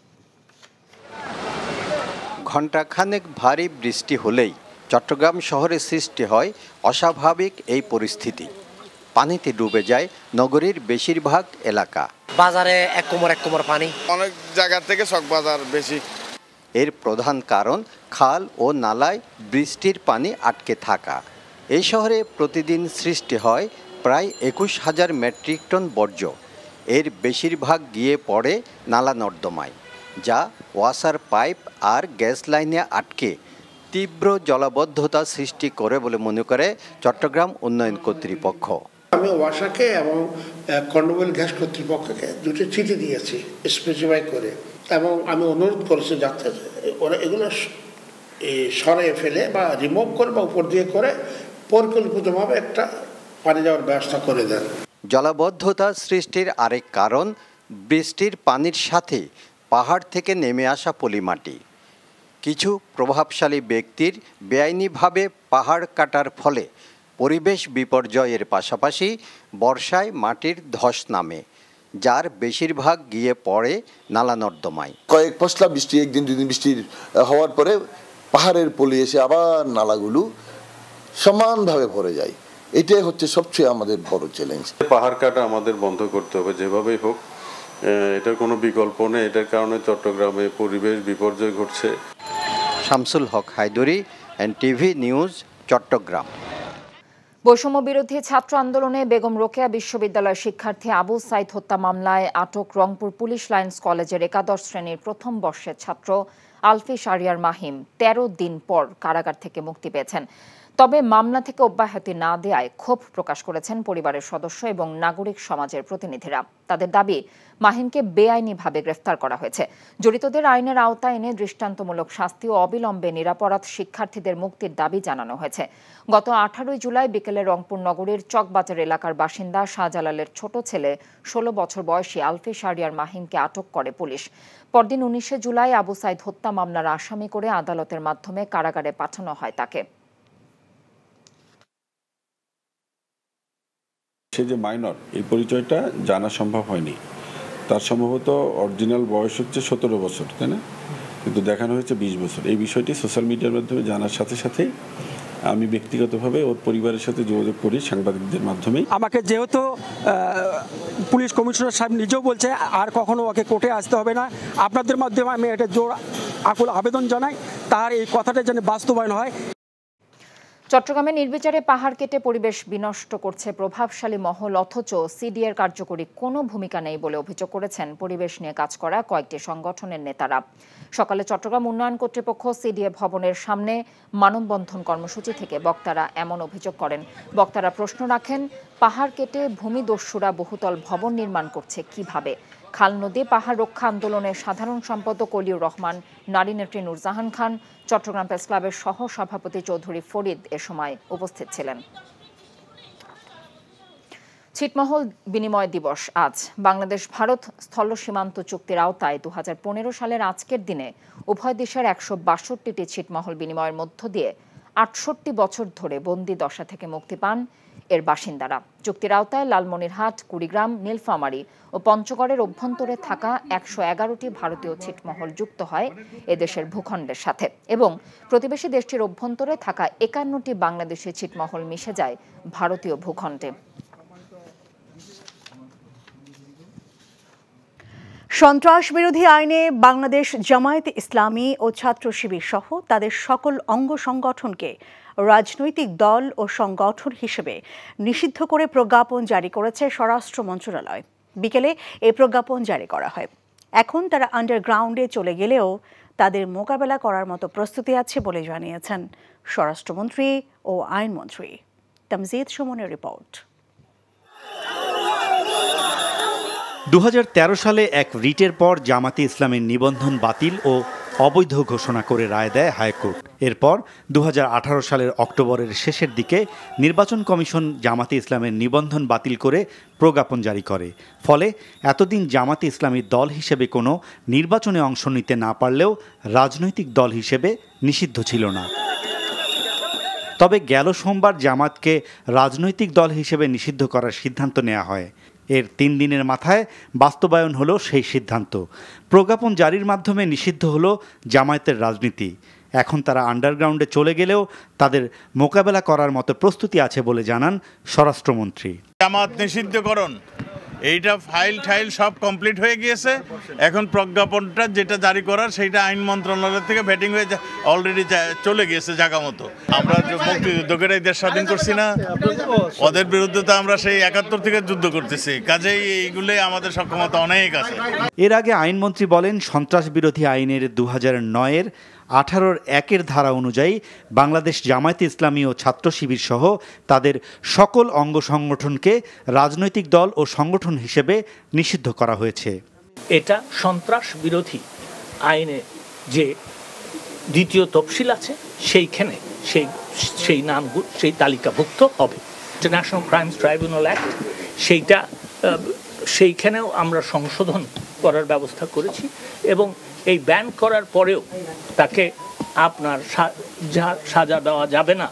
ঘণ্টাখানেক ভারী বৃষ্টি হলেই চট্টগ্রাম শহরে সৃষ্টি হয় অস্বাভাবিক এই পরিস্থিতি। পানিতে ডুবে যায় নগরীর বেশিরভাগ এলাকা। বাজারে এক কোমর পানি, অনেক জায়গা থেকে চকবাজার বেশি। এর প্রধান কারণ খাল ও নালায় বৃষ্টির পানি আটকে থাকা। এই শহরে প্রতিদিন সৃষ্টি হয় প্রায় 21,000 মেট্রিক টন বর্জ্য। এর বেশিরভাগ গিয়ে পড়ে নালা নর্দমায়, যা ওয়াসার পাইপ আর গ্যাস লাইনে আটকে তীব্র জলাবদ্ধতা সৃষ্টি করে বলে মনে করে চট্টগ্রাম উন্নয়ন কর্তৃপক্ষ। আমি ওয়াসাকে এবং কর্ণফুলী গ্যাস কর্তৃপক্ষকে দুটো চিঠি দিয়েছি স্পেসিফাই করে, এবং আমি অনুরোধ করেছি যাতে ওরা এগুলো সরিয়ে ফেলে বা রিমুভ করে বা উপর দিয়ে করে পরিকল্পিতভাবে একটা পানি যাওয়ার ব্যবস্থা করে দেন। জলাবদ্ধতা সৃষ্টির আরেক কারণ বৃষ্টির পানির সাথে পাহাড় থেকে নেমে আসা পলিমাটি। কিছু প্রভাবশালী ব্যক্তির বেআইনিভাবে পাহাড় কাটার ফলে পরিবেশ বিপর্যয়ের পাশাপাশি বর্ষায় মাটির ধস নামে, যার বেশিরভাগ গিয়ে পড়ে নালা নর্দমায়। কয়েক পশলা বৃষ্টি, একদিন দুদিন বৃষ্টির হওয়ার পরে পাহাড়ের পলি এসে আবার নালাগুলো সমানভাবে ভরে যায়। এটাই হচ্ছে সবচেয়ে আমাদের বড় চ্যালেঞ্জ। পাহাড় কাটা আমাদের বন্ধ করতে হবে যেভাবেই হোক, এটার কোনো বিকল্প নেই। এটার কারণে চট্টগ্রামে পরিবেশ বিপর্যয় ঘটছে। শামসুল হক হায়দরি, এনটিভি নিউজ, চট্টগ্রাম। বৈষম্য বিরোধী ছাত্র আন্দোলনে বেগম রোকেয়া বিশ্ববিদ্যালয়ের শিক্ষার্থী আবু সাইদ হত্যা মামলায় আটক রংপুর পুলিশ লাইন্স কলেজের ১১ শ্রেণীর প্রথম বর্ষের ছাত্র আলফিস আরিয়ার মাহিম ১৩ দিন পর কারাগার থেকে মুক্তি পেয়েছেন। তবে মামলা থেকে অব্যাহতি না দেয়ায় ক্ষোভ প্রকাশ করেছেন পরিবারের সদস্য এবং নাগরিক সমাজের প্রতিনিধিরা। তাদের দাবি, মাহিনকে বেআইনিভাবে গ্রেফতার করা হয়েছে। জড়িতদের আইনের আওতায় এনে দৃষ্টান্তমূলক শাস্তি ও অবিলম্বে নিরপরাধ শিক্ষার্থীদের মুক্তির দাবি জানানো হয়েছে। গত 18 জুলাই বিকেলে রংপুর নগরীর চকবাজার এলাকার বাসিন্দা শাহজালালের ছোট ছেলে 16 বছর বয়সী আলফি শাহরিয়ার মাহিনকে আটক করে পুলিশ। পরদিন 19 জুলাই আবু সাইদ হত্যা মামলার আসামি করে আদালতের মাধ্যমে কারাগারে পাঠানো হয় তাকে। সে যে মাইনর, এই পরিচয়টা জানা সম্ভব হয়নি। তার সম্ভবত অরিজিনাল বয়স হচ্ছে 17 বছর, তাই না? কিন্তু দেখানো হয়েছে 20 বছর। এই বিষয়টি সোশ্যাল মিডিয়ার মাধ্যমে জানার সাথে সাথেই আমি ব্যক্তিগতভাবে ওর পরিবারের সাথে যোগাযোগ করি সাংবাদিকদের মাধ্যমে। আমাকে যেহেতু পুলিশ কমিশনার সাহেব নিজেও বলছে আর কখনো ওকে কোর্টে আসতে হবে না, আপনাদের মাধ্যমে আমি এটা জোর আকুল আবেদন জানাই তার এই কথাটা যেন বাস্তবায়ন হয়। চট্টগ্রামে নির্বিচারে পাহাড় কেটে পরিবেশ বিনষ্ট করছে প্রভাবশালী মহল, অথচ সিডিএর কার্যকরী কোনো ভূমিকা নেই বলে অভিযোগ করেছেন পরিবেশ নিয়ে কাজ করা কয়েকটি সংগঠনের নেতারা। সকালে চট্টগ্রাম উন্নয়ন কর্তৃপক্ষ সিডিএ ভবনের সামনে মানববন্ধন কর্মসূচি থেকে বক্তারা এমন অভিযোগ করেন। বক্তারা প্রশ্ন রাখেন, পাহাড় কেটে ভূমিদস্যুরা বহুতল ভবন নির্মাণ করছে কিভাবে? খাল নদী পাহাড় রক্ষা আন্দোলনের সাধারণ সম্পাদক অলিউর রহমান, নারী নেত্রী নূরজাহান খান, চট্টগ্রাম প্রেস ক্লাবের সহ সভাপতি চৌধুরী ফরিদ এ সময় উপস্থিত ছিলেন। ছিটমহল বিনিময় দিবস আজ। বাংলাদেশ ভারত স্থল সীমান্ত চুক্তির আওতায় 2015 সালের আজকের দিনে উভয় দেশের 162টি ছিটমহল বিনিময়ের মধ্য দিয়ে 68 বছর ধরে বন্দি দশা থেকে মুক্তি পান এর বাসিন্দারা। চুক্তির আওতায় লালমনিরহাট, কুড়িগ্রাম, নীলফামারী ও পঞ্চগড়ের অভ্যন্তরে থাকা 111টি ভারতীয় ছিটমহল যুক্ত হয় এদেশের ভূখণ্ডের সাথে এবং প্রতিবেশী দেশটির অভ্যন্তরে থাকা 51টি বাংলাদেশি ছিটমহল মিশে যায় ভারতীয় ভূখণ্ডে। সন্ত্রাস বিরোধী আইনে বাংলাদেশ জামায়াতে ইসলামী ও ছাত্র শিবির সহ তাদের সকল অঙ্গ সংগঠনকে রাজনৈতিক দল ও সংগঠন হিসেবে নিষিদ্ধ করে প্রজ্ঞাপন জারি করেছে স্বরাষ্ট্র মন্ত্রণালয়। বিকেলে এই প্রজ্ঞাপন জারি করা হয়। এখন তারা আন্ডারগ্রাউন্ডে চলে গেলেও তাদের মোকাবেলা করার মতো প্রস্তুতি আছে বলে জানিয়েছেন স্বরাষ্ট্রমন্ত্রী ও আইনমন্ত্রী। তামজিদ সুমনের রিপোর্ট। 2013 সালে এক রিটের পর জামাতে ইসলামের নিবন্ধন বাতিল ও অবৈধ ঘোষণা করে রায় দেয় হাইকোর্ট। এরপর 2018 সালের অক্টোবরের শেষের দিকে নির্বাচন কমিশন জামাতে ইসলামের নিবন্ধন বাতিল করে প্রজ্ঞাপন জারি করে। ফলে এতদিন জামাতে ইসলামী দল হিসেবে কোনো নির্বাচনে অংশ নিতে না পারলেও রাজনৈতিক দল হিসেবে নিষিদ্ধ ছিল না। তবে গেল সোমবার জামাতকে রাজনৈতিক দল হিসেবে নিষিদ্ধ করার সিদ্ধান্ত নেওয়া হয়। এর 3 দিনের মাথায় বাস্তবায়ন হলো সেই সিদ্ধান্ত। প্রজ্ঞাপন জারির মাধ্যমে নিষিদ্ধ হলো জামায়াতের রাজনীতি। এখন তারা আন্ডারগ্রাউন্ডে চলে গেলেও তাদের মোকাবেলা করার মতো প্রস্তুতি আছে বলে জানান স্বরাষ্ট্রমন্ত্রী। জামাত নিষিদ্ধকরণ এইটা ফাইল সব কমপ্লিট হয়ে গিয়েছে। এখন প্রজ্ঞাপনটা যেটা জারি করার সেইটা আইন মন্ত্রণালয় থেকে ভেটিং হয়ে অলরেডি চলে গিয়েছে জায়গা মতো। আমরা যে মুক্তিযুদ্ধকেরাই দেশ স্বাধীন করছি না, ওদের বিরুদ্ধে তো আমরা সেই 71 থেকে যুদ্ধ করতেছি। কাজেই এইগুলোই আমাদের সক্ষমতা অনেক আছে। এর আগে আইনমন্ত্রী বলেন, সন্ত্রাস বিরোধী আইনের 2009-এর 18(1) ধারা অনুযায়ী বাংলাদেশ জামায়াতে ইসলামী ও ছাত্র শিবির সহ তাদের সকল অঙ্গ সংগঠনকে রাজনৈতিক দল ও সংগঠন হিসেবে নিষিদ্ধ করা হয়েছে। এটা সন্ত্রাস বিরোধী আইনে যে দ্বিতীয় তফসিল আছে সেইখানে সেই নামগুলো সেই তালিকাভুক্ত হবে। ইন্টারন্যাশনাল ক্রাইমস ট্রাইব্যুনাল অ্যাক্ট সেইখানেও আমরা সংশোধন করার ব্যবস্থা করেছি এবং এই ব্যান করার পরেও তাকে আপনার সাজা দেওয়া যাবে না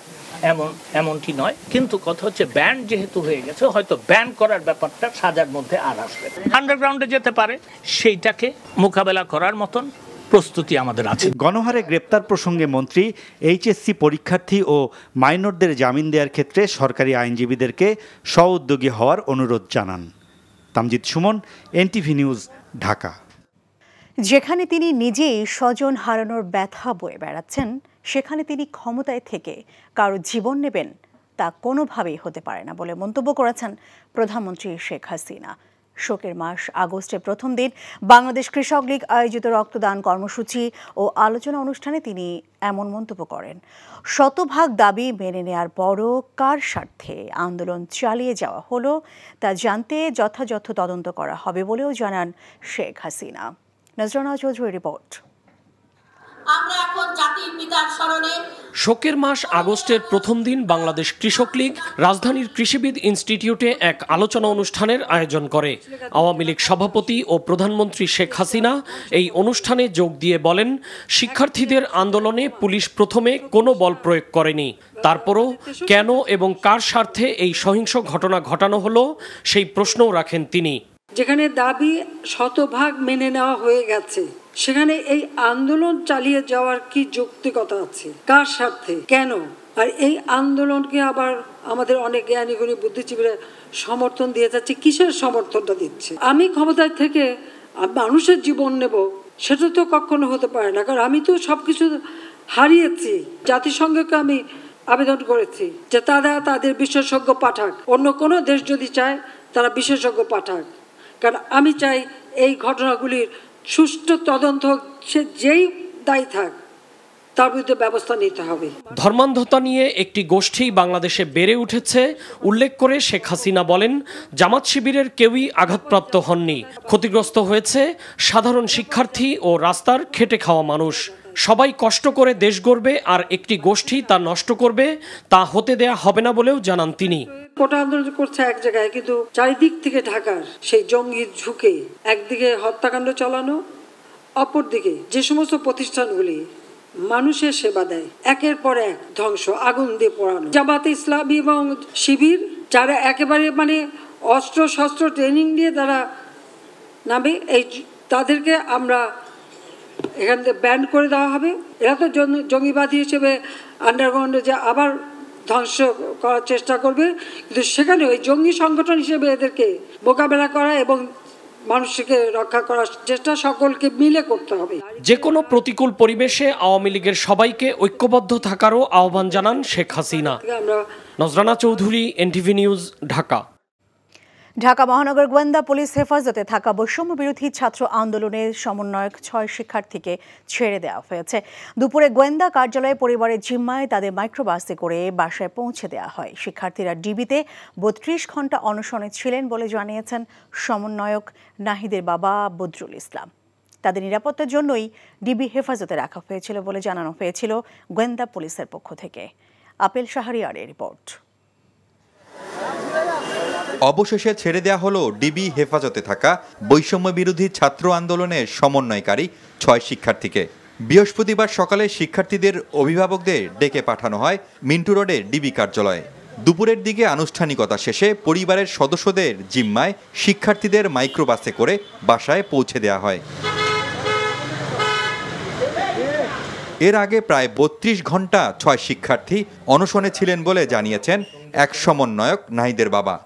এমনটি নয়, কিন্তু কথা হচ্ছে ব্যান যেহেতু হয়ে গেছে হয়তো ব্যান করার ব্যাপারটা সাজার মধ্যে আর আসবে। আন্ডারগ্রাউন্ডে যেতে পারে, সেইটাকে মোকাবেলা করার মতন প্রস্তুতি আমাদের আছে। গণহারে গ্রেপ্তার প্রসঙ্গে মন্ত্রী এইচএসসি পরীক্ষার্থী ও মাইনরদের জামিন দেওয়ার ক্ষেত্রে সরকারি আইনজীবীদেরকে স্ব-উদ্যোগী হওয়ার অনুরোধ জানান। Tamjid Suman, NTV news, Dhaka. যেখানে তিনি নিজেই স্বজন হারানোর ব্যথা বয়ে বেড়াচ্ছেন, সেখানে তিনি ক্ষমতায় থেকে কারো জীবন নেবেন তা কোনোভাবেই হতে পারে না বলে মন্তব্য করেছেন প্রধানমন্ত্রী শেখ হাসিনা। শোকের মাস আগস্টের প্রথম দিন বাংলাদেশ কৃষক লীগ আয়োজিত রক্তদান কর্মসূচি ও আলোচনা অনুষ্ঠানে তিনি এমন মন্তব্য করেন। শতভাগ দাবি মেনে নেয়ার পরও কার স্বার্থে আন্দোলন চালিয়ে যাওয়া হলো তা জানতে যথাযথ তদন্ত করা হবে বলেও জানান শেখ হাসিনা। নজরানা চৌধুরীর রিপোর্ট। আমরা এখন জাতির পিতার স্মরণে শোকের মাস আগস্টের প্রথম দিন বাংলাদেশ কৃষক লীগ রাজধানীর কৃষিবিদ ইনস্টিটিউটে এক আলোচনা অনুষ্ঠানের আয়োজন করে। আওয়ামী লীগ সভাপতি ও প্রধানমন্ত্রী শেখ হাসিনা এই অনুষ্ঠানে যোগ দিয়ে বলেন, শিক্ষার্থীদের আন্দোলনে পুলিশ প্রথমে কোনো বল প্রয়োগ করেনি, তারপরও কেন এবং কার স্বার্থে এই সহিংস ঘটনা ঘটানো হলো সেই প্রশ্নও রাখেন তিনি। যেখানে দাবি শতভাগ মেনে নেওয়া হয়ে গেছে, সেখানে এই আন্দোলন চালিয়ে যাওয়ার কি যৌক্তিকতা আছে? কার স্বার্থে? কেন? আর এই আন্দোলনকে আবার আমাদের অনেক জ্ঞানী গুণী বুদ্ধিজীবীরা সমর্থন দিয়ে যাচ্ছে। কিসের সমর্থনটা দিচ্ছে? আমি ক্ষমতায় থেকে মানুষের জীবন নেব, সেটা তো কখনো হতে পারে না, কারণ আমি তো সবকিছু হারিয়েছি। জাতিসংঘকে আমি আবেদন করেছি যে তারা তাদের বিশেষজ্ঞ পাঠাক, অন্য কোনো দেশ যদি চায় তারা বিশেষজ্ঞ পাঠাক, কারণ আমি চাই এই ঘটনাগুলির সুষ্ঠু তদন্ত, সে যেই দায়ী থাক তার বিরুদ্ধে ব্যবস্থা নিতে হবে। ধর্মান্ধতা নিয়ে একটি গোষ্ঠী বাংলাদেশে বেড়ে উঠেছে উল্লেখ করে শেখ হাসিনা বলেন, জামাত শিবিরের কেউই আঘাতপ্রাপ্ত হননি, ক্ষতিগ্রস্ত হয়েছে সাধারণ শিক্ষার্থী ও রাস্তার খেটে খাওয়া মানুষ। সবাই কষ্ট করে দেশ গড়বে, আর একটি গোষ্ঠী তা নষ্ট করবে, তা হতে দেয়া হবে না বলেও জানান তিনি। কোটা আন্দোলন করছে এক জায়গায়, কিন্তু চারিদিক থেকে ঢাকার সেই জঙ্গি ঝুঁকে একদিকে হত্যাকাণ্ড চালানো, অপরদিকে যে সমস্ত প্রতিষ্ঠানগুলি মানুষের সেবা দেয় একের পর এক ধ্বংস, আগুন দিয়ে পোড়ানো। জামাতে ইসলামী এবং শিবির যারা একেবারে অস্ত্র শস্ত্র ট্রেনিং দিয়ে তারা নামে, এই তাদেরকে আমরা এখান থেকে ব্যান করে দেওয়া হবে। এরা তো জঙ্গিবাদী হিসেবে আন্ডারগ্রাউন্ডে যে আবার ধ্বংস করার চেষ্টা করবে, কিন্তু সেখানে ওই জঙ্গি সংগঠন হিসেবে এদেরকে মোকাবেলা করা এবং মানুষকে রক্ষা করার চেষ্টা সকলকে মিলে করতে হবে। যে কোনো প্রতিকূল পরিবেশে আওয়ামী লীগের সবাইকে ঐক্যবদ্ধ থাকারও আহ্বান জানান শেখ হাসিনা। Nazrana Chowdhury, NTV news, Dhaka. ঢাকা মহানগর গোয়েন্দা পুলিশ হেফাজতে থাকা বৈষম্য বিরোধী ছাত্র আন্দোলনের সমন্বয়ক 6 শিক্ষার্থীকে ছেড়ে দেওয়া হয়েছে। দুপুরে গোয়েন্দা কার্যালয়ে পরিবারের জিম্মায় তাদের মাইক্রোবাসে করে বাসায় পৌঁছে দেওয়া হয়। শিক্ষার্থীরা ডিবিতে 32 ঘন্টা অনশনে ছিলেন বলে জানিয়েছেন সমন্বয়ক নাহিদের বাবা বদরুল ইসলাম। তাদের নিরাপত্তার জন্যই ডিবি হেফাজতে রাখা হয়েছিল বলে জানানো হয়েছিল গোয়েন্দা পুলিশের পক্ষ থেকে। আপেল শাহরিয়ারের রিপোর্ট। অবশেষে ছেড়ে দেয়া হলো ডিবি হেফাজতে থাকা বৈষম্য বিরোধী ছাত্র আন্দোলনের সমন্বয়কারী 6 শিক্ষার্থীকে। বৃহস্পতিবার সকালে শিক্ষার্থীদের অভিভাবকদের ডেকে পাঠানো হয় মিন্টু রোডের ডিবি কার্যালয়ে। দুপুরের দিকে আনুষ্ঠানিকতা শেষে পরিবারের সদস্যদের জিম্মায় শিক্ষার্থীদের মাইক্রোবাসে করে বাসায় পৌঁছে দেওয়া হয়। এর আগে প্রায় 32 ঘন্টা 6 শিক্ষার্থী অনশনে ছিলেন বলে জানিয়েছেন এক সমন্বয়ক নাহিদের বাবা।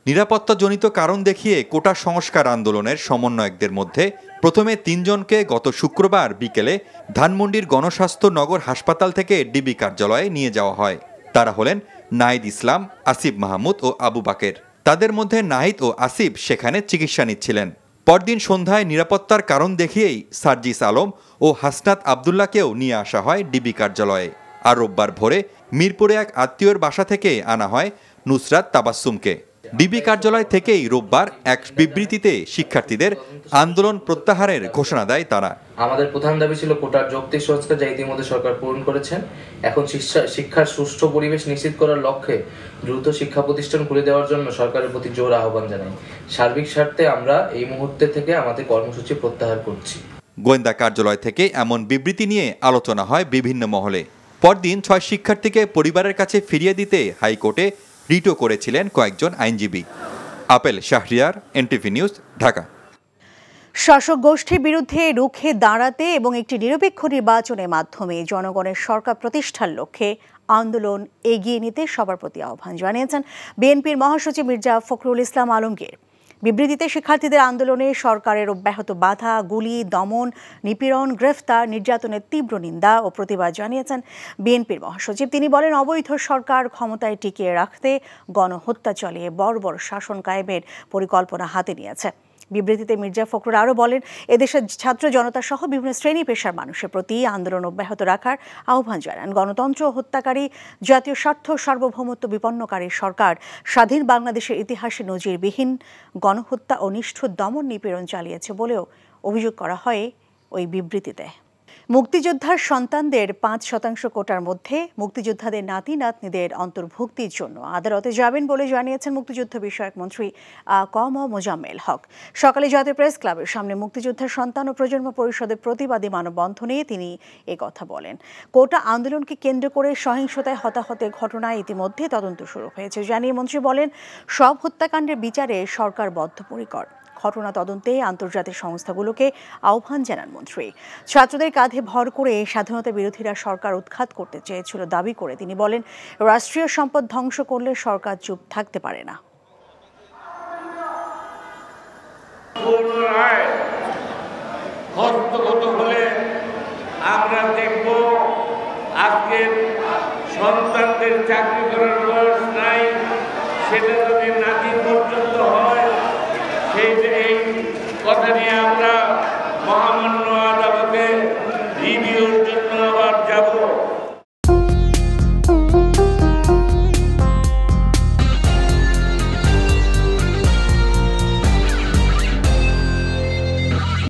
নিরাপত্তাজনিত কারণ দেখিয়ে কোটা সংস্কার আন্দোলনের সমন্বয়কদের মধ্যে প্রথমে 3 জনকে গত শুক্রবার বিকেলে ধানমন্ডির গণস্বাস্থ্য নগর হাসপাতাল থেকে ডিবি কার্যালয়ে নিয়ে যাওয়া হয়। তারা হলেন নাহিদ ইসলাম, আসিফ মাহমুদ ও আবু বাকের। তাদের মধ্যে নাহিদ ও আসিফ সেখানে চিকিৎসা নিচ্ছিলেন। পরদিন সন্ধ্যায় নিরাপত্তার কারণ দেখিয়েই সার্জিস আলম ও হাসনাত আবদুল্লাহকেও নিয়ে আসা হয় ডিবি কার্যালয়ে। আর রোববার ভোরে মিরপুরে এক আত্মীয়র বাসা থেকে আনা হয় নুসরাত তাবাসসুমকে। ডিবি কার্যালয় থেকেই রোববার এক বিবৃতিতে শিক্ষার্থীদের আন্দোলন প্রত্যাহারের ঘোষণা দেয় তারা। আমাদের প্রধান দাবি ছিল কোটার যৌক্তিক সংস্কার, যা ইতিমধ্যে সরকার পূরণ করেছেন। এখন শিক্ষার সুষ্ঠু পরিবেশ নিশ্চিত করার লক্ষ্যে দ্রুত শিক্ষা প্রতিষ্ঠান খুলে দেওয়ার জন্য সরকারের প্রতি জোর আহ্বান জানাই। সার্বিক স্বার্থে আমরা এই মুহূর্তে থেকে আমাদের কর্মসূচি প্রত্যাহার করছি। গোয়েন্দা কার্যালয় থেকে এমন বিবৃতি নিয়ে আলোচনা হয় বিভিন্ন মহলে। পরদিন 6 শিক্ষার্থীকে পরিবারের কাছে ফিরিয়ে দিতে হাইকোর্টে রিটও করেছিলেন কয়েকজন আইনজীবী। Apple Shahriar, NTV news, Dhaka. শাসক গোষ্ঠীর বিরুদ্ধে রুখে দাঁড়াতে এবং একটি নিরপেক্ষ নির্বাচনের মাধ্যমে জনগণের সরকার প্রতিষ্ঠার লক্ষ্যে আন্দোলন এগিয়ে নিতে সবার প্রতি আহ্বান জানিয়েছেন বিএনপির মহাসচিব মির্জা ফখরুল ইসলাম আলমগীর। বিবৃতিতে শিক্ষার্থীদের আন্দোলনে সরকারের অব্যাহত বাধা, গুলি, দমন, নিপীড়ন, গ্রেফতার, নির্যাতনের তীব্র নিন্দা ও প্রতিবাদ জানিয়েছেন বিএনপির মহাসচিব। তিনি বলেন, অবৈধ সরকার ক্ষমতায় টিকিয়ে রাখতে গণহত্যা চালিয়ে বর্বর শাসন কায়েমের পরিকল্পনা হাতে নিয়েছে। বিবৃতিতে মির্জা ফখরুল আরও বলেন, এদেশের ছাত্র জনতা সহ বিভিন্ন শ্রেণী পেশার মানুষের প্রতি আন্দোলন অব্যাহত রাখার আহ্বান জানান। গণতন্ত্র হত্যাকারী, জাতীয় স্বার্থ সার্বভৌমত্ব বিপন্নকারী সরকার স্বাধীন বাংলাদেশের ইতিহাসে নজিরবিহীন গণহত্যা ও নিষ্ঠুর দমন নিপীড়ন চালিয়েছে বলেও অভিযোগ করা হয় ওই বিবৃতিতে। মুক্তিযোদ্ধার সন্তানদের ৫% কোটার মধ্যে মুক্তিযোদ্ধাদের নাতি নাতনিদের অন্তর্ভুক্তির জন্য আদালতে যাবেন বলে জানিয়েছেন মুক্তিযুদ্ধ বিষয়ক মন্ত্রী ক.ম. মোজাম্মেল হক। সকালে জাতীয় প্রেস ক্লাবের সামনে মুক্তিযোদ্ধার সন্তান ও প্রজন্ম পরিষদের প্রতিবাদী মানববন্ধনে তিনি কথা বলেন। কোটা আন্দোলনকে কেন্দ্র করে সহিংসতায় হতাহতের ঘটনায় ইতিমধ্যে তদন্ত শুরু হয়েছে জানিয়ে মন্ত্রী বলেন, সব হত্যাকাণ্ডের বিচারে সরকার বদ্ধপরিকর। ঘটনা তদন্তে আন্তর্জাতিক সংস্থাগুলোকে আহ্বান জানান মন্ত্রী। ছাত্রদের কাঁধে ভর করে স্বাধীনতা বিরোধীরা সরকার উৎখাত করতে চেয়েছিল দাবি করে তিনি বলেন, রাষ্ট্রীয় সম্পদ ধ্বংস করলে সরকার চুপ থাকতে পারে না। হস্তগত হলে আমরা দেখব আজকে সন্তানদের চাকরি করার বয়স নাই, সেটা যদি নাতি পর্যন্ত হয়, এই কথা নিয়ে আমরা মহামান্য